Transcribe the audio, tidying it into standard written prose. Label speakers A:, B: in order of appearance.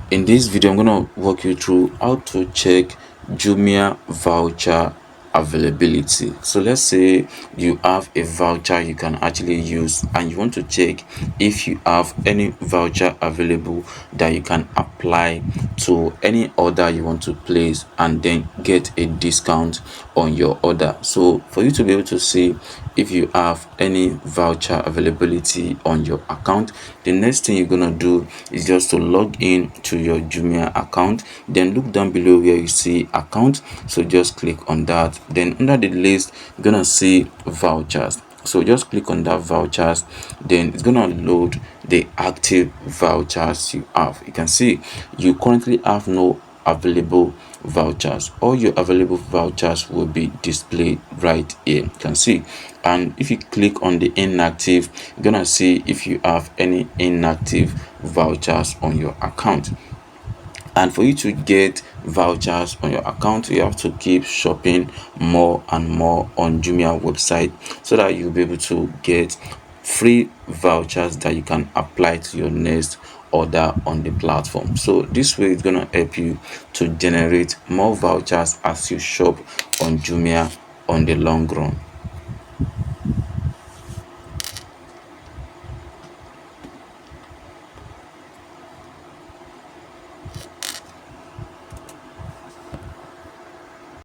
A: In this video, I'm going to walk you through how to check Jumia voucher availability. So let's say you have a voucher you can actually use and you want to check if you have any voucher available that you can apply to any order you want to place and then get a discount on your order. So for you to be able to see if you have any voucher availability on your account, the next thing you're gonna do is just to log in to your Jumia account, then look down below where you see account. So just click on that, then under the list you're gonna see vouchers. So just click on that vouchers, then it's gonna load the active vouchers you have. You can see you currently have no available vouchers. All your available vouchers will be displayed right here. You can see, and if you click on the inactive, you're gonna see if you have any inactive vouchers on your account. And for you to get vouchers on your account, you have to keep shopping more and more on Jumia website so that you'll be able to get free vouchers that you can apply to your next order on the platform. So this way it's going to help you to generate more vouchers as you shop on Jumia on the long run.